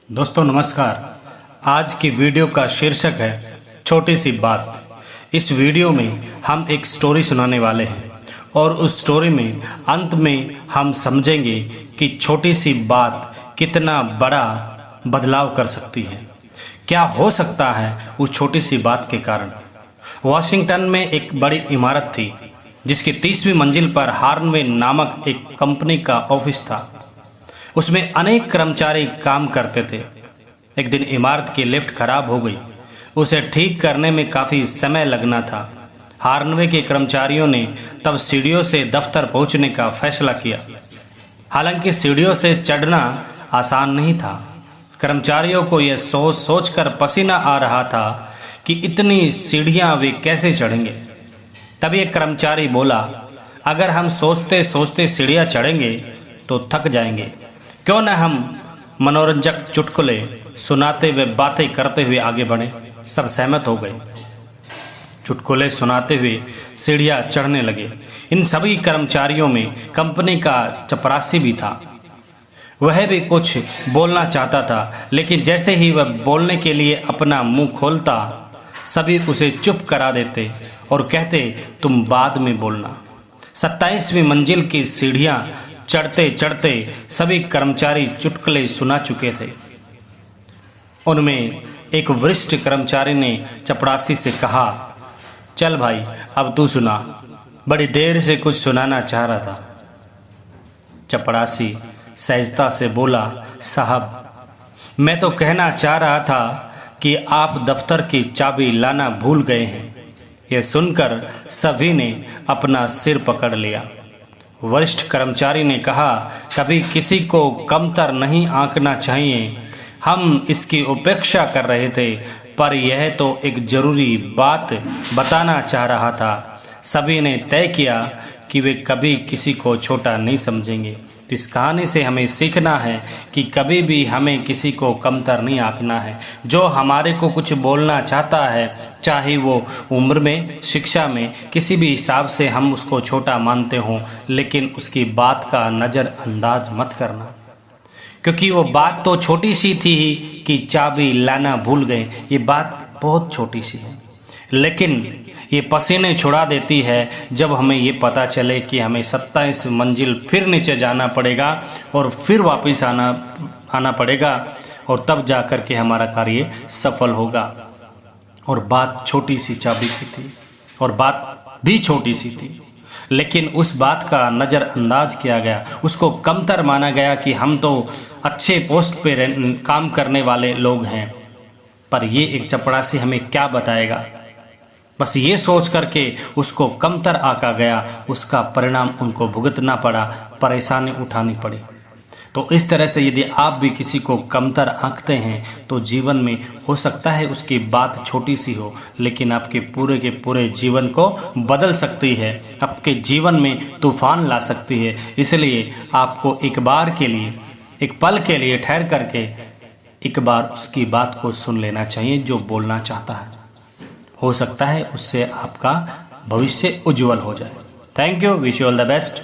दोस्तों नमस्कार। आज की वीडियो का शीर्षक है छोटी सी बात। इस वीडियो में हम एक स्टोरी सुनाने वाले हैं और उस स्टोरी में अंत में हम समझेंगे कि छोटी सी बात कितना बड़ा बदलाव कर सकती है। क्या हो सकता है उस छोटी सी बात के कारण। वाशिंगटन में एक बड़ी इमारत थी जिसकी 30वीं मंजिल पर हार्नवे नामक एक कंपनी का ऑफिस था। उसमें अनेक कर्मचारी काम करते थे। एक दिन इमारत की लिफ्ट खराब हो गई। उसे ठीक करने में काफ़ी समय लगना था। हार्नवे के कर्मचारियों ने तब सीढ़ियों से दफ्तर पहुंचने का फैसला किया। हालांकि सीढ़ियों से चढ़ना आसान नहीं था। कर्मचारियों को यह सोच सोचकर पसीना आ रहा था कि इतनी सीढ़ियां वे कैसे चढ़ेंगे। तभी एक कर्मचारी बोला, अगर हम सोचते सोचते सीढ़ियां चढ़ेंगे तो थक जाएंगे। क्यों न हम मनोरंजक चुटकुले सुनाते हुए बातें करते हुए आगे बढ़े। सब सहमत हो गए। चुटकुले सुनाते हुए सीढ़ियां चढ़ने लगे। इन सभी कर्मचारियों में कंपनी का चपरासी भी था। वह भी कुछ बोलना चाहता था, लेकिन जैसे ही वह बोलने के लिए अपना मुंह खोलता सभी उसे चुप करा देते और कहते, तुम बाद में बोलना। 27वीं मंजिल की सीढ़ियां चढ़ते चढ़ते सभी कर्मचारी चुटकुले सुना चुके थे। उनमें एक वरिष्ठ कर्मचारी ने चपरासी से कहा, चल भाई अब तू सुना, बड़ी देर से कुछ सुनाना चाह रहा था। चपरासी सहजता से बोला, साहब मैं तो कहना चाह रहा था कि आप दफ्तर की चाबी लाना भूल गए हैं। यह सुनकर सभी ने अपना सिर पकड़ लिया। वरिष्ठ कर्मचारी ने कहा, कभी किसी को कमतर नहीं आंकना चाहिए। हम इसकी उपेक्षा कर रहे थे, पर यह तो एक जरूरी बात बताना चाह रहा था। सभी ने तय किया कि वे कभी किसी को छोटा नहीं समझेंगे। इस कहानी से हमें सीखना है कि कभी भी हमें किसी को कमतर नहीं आंकना है। जो हमारे को कुछ बोलना चाहता है, चाहे वो उम्र में, शिक्षा में, किसी भी हिसाब से हम उसको छोटा मानते हों, लेकिन उसकी बात का नज़रअंदाज मत करना, क्योंकि वो बात तो छोटी सी थी ही कि चाबी लाना भूल गए। ये बात बहुत छोटी सी है, लेकिन ये पसीने छुड़ा देती है जब हमें ये पता चले कि हमें 27 मंजिल फिर नीचे जाना पड़ेगा और फिर वापस आना पड़ेगा, और तब जा कर के हमारा कार्य सफल होगा। और बात छोटी सी चाबी की थी और बात भी छोटी सी थी, लेकिन उस बात का नज़रअंदाज किया गया। उसको कमतर माना गया कि हम तो अच्छे पोस्ट पे काम करने वाले लोग हैं। पर ये एक चपरासी हमें क्या बताएगा। बस ये सोच करके उसको कमतर आका गया। उसका परिणाम उनको भुगतना पड़ा, परेशानी उठानी पड़ी। तो इस तरह से यदि आप भी किसी को कमतर आंकते हैं तो जीवन में हो सकता है उसकी बात छोटी सी हो, लेकिन आपके पूरे के पूरे जीवन को बदल सकती है, आपके जीवन में तूफान ला सकती है। इसलिए आपको एक बार के लिए, एक पल के लिए ठहर करके एक बार उसकी बात को सुन लेना चाहिए जो बोलना चाहता है। हो सकता है उससे आपका भविष्य उज्जवल हो जाए। Thank you, wish you all the best.